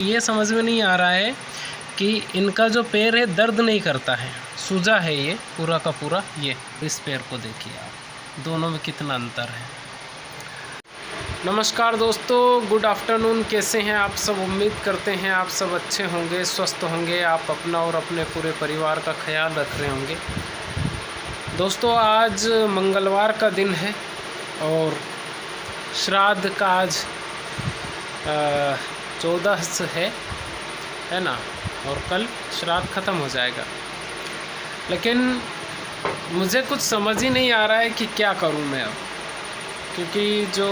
ये समझ में नहीं आ रहा है कि इनका जो पैर है दर्द नहीं करता है, सूजा है ये पूरा का पूरा। ये इस पैर को देखिए आप, दोनों में कितना अंतर है। नमस्कार दोस्तों, गुड आफ्टरनून। कैसे हैं आप सब? उम्मीद करते हैं आप सब अच्छे होंगे, स्वस्थ होंगे, आप अपना और अपने पूरे परिवार का ख्याल रख रहे होंगे। दोस्तों, आज मंगलवार का दिन है और श्राद्ध का आज 14 है ना, और कल श्राद्ध ख़त्म हो जाएगा। लेकिन मुझे कुछ समझ ही नहीं आ रहा है कि क्या करूं मैं अब, क्योंकि जो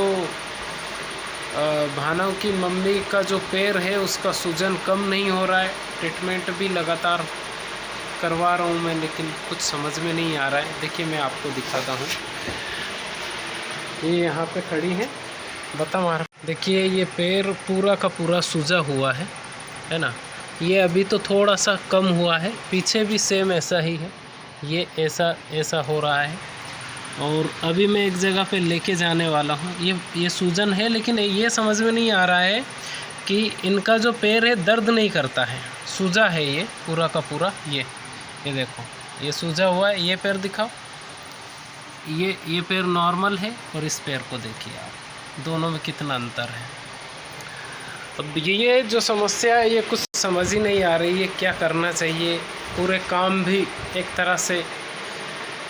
भानव की मम्मी का जो पैर है उसका सूजन कम नहीं हो रहा है। ट्रीटमेंट भी लगातार करवा रहा हूं मैं, लेकिन कुछ समझ में नहीं आ रहा है। देखिए मैं आपको दिखाता हूं, ये यहाँ पे खड़ी है, बता मार। देखिए ये पैर पूरा का पूरा सूजा हुआ है ना। ये अभी तो थोड़ा सा कम हुआ है, पीछे भी सेम ऐसा ही है, ये ऐसा हो रहा है। और अभी मैं एक जगह पे लेके जाने वाला हूँ। ये सूजन है, लेकिन ये समझ में नहीं आ रहा है कि इनका जो पैर है दर्द नहीं करता है, सूजा है ये पूरा का पूरा। ये देखो, ये सूजा हुआ है। ये पैर दिखाओ, ये पैर नॉर्मल है, और इस पैर को देखिए आप, दोनों में कितना अंतर है। अब ये जो समस्या है ये कुछ समझ ही नहीं आ रही है, क्या करना चाहिए। पूरे काम भी एक तरह से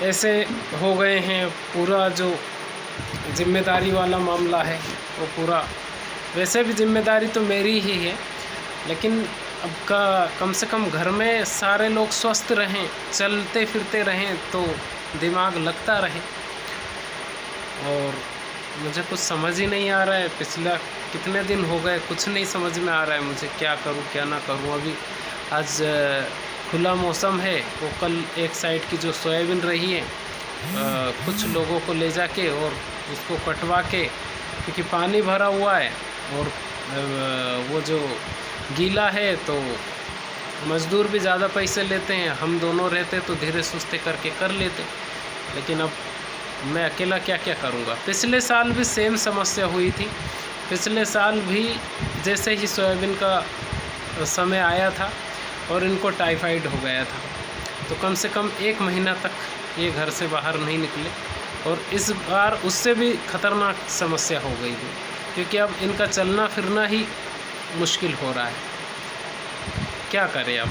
ऐसे हो गए हैं, पूरा जो जिम्मेदारी वाला मामला है वो पूरा, वैसे भी जिम्मेदारी तो मेरी ही है, लेकिन अब कम से कम घर में सारे लोग स्वस्थ रहें, चलते फिरते रहें, तो दिमाग लगता रहे। और मुझे कुछ समझ ही नहीं आ रहा है, पिछला कितने दिन हो गए, कुछ नहीं समझ में आ रहा है मुझे, क्या करूं क्या ना करूं। अभी आज खुला मौसम है, वो कल एक साइड की जो सोयाबीन रही है, कुछ लोगों को ले जाके और उसको कटवा के, क्योंकि पानी भरा हुआ है और वो जो गीला है तो मज़दूर भी ज़्यादा पैसे लेते हैं। हम दोनों रहते तो धीरे सुस्ते करके कर लेते, लेकिन अब मैं अकेला क्या क्या करूँगा। पिछले साल भी सेम समस्या हुई थी, पिछले साल भी जैसे ही सोयाबीन का समय आया था और इनको टाइफाइड हो गया था, तो कम से कम 1 महीना तक ये घर से बाहर नहीं निकले। और इस बार उससे भी ख़तरनाक समस्या हो गई थी, क्योंकि अब इनका चलना फिरना ही मुश्किल हो रहा है। क्या करें अब,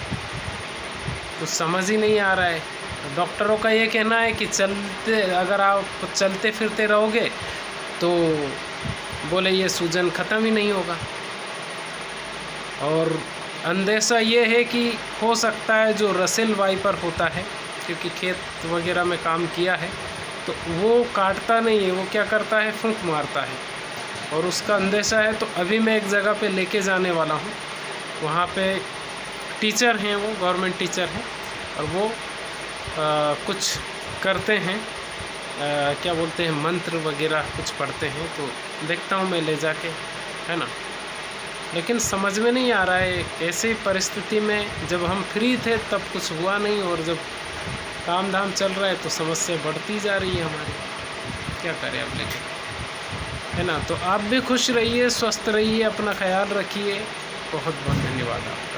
कुछ समझ ही नहीं आ रहा है। डॉक्टरों का ये कहना है कि अगर आप चलते फिरते रहोगे तो बोले ये सूजन ख़त्म ही नहीं होगा। और अंदेशा ये है कि हो सकता है जो रसेल वाइपर होता है, क्योंकि खेत वगैरह में काम किया है, तो वो काटता नहीं है, वो क्या करता है, फूंक मारता है, और उसका अंदेशा है। तो अभी मैं एक जगह पे लेके जाने वाला हूँ, वहाँ पे टीचर हैं, वो गवर्नमेंट टीचर हैं, और वो कुछ करते हैं, क्या बोलते हैं, मंत्र वगैरह कुछ पढ़ते हैं, तो देखता हूँ मैं ले जाके, है ना। लेकिन समझ में नहीं आ रहा है, ऐसी परिस्थिति में जब हम फ्री थे तब कुछ हुआ नहीं, और जब काम धाम चल रहा है तो समस्या बढ़ती जा रही है हमारी। क्या करें अब, लेकिन है ना। तो आप भी खुश रहिए, स्वस्थ रहिए, अपना ख्याल रखिए। बहुत बहुत धन्यवाद आपका।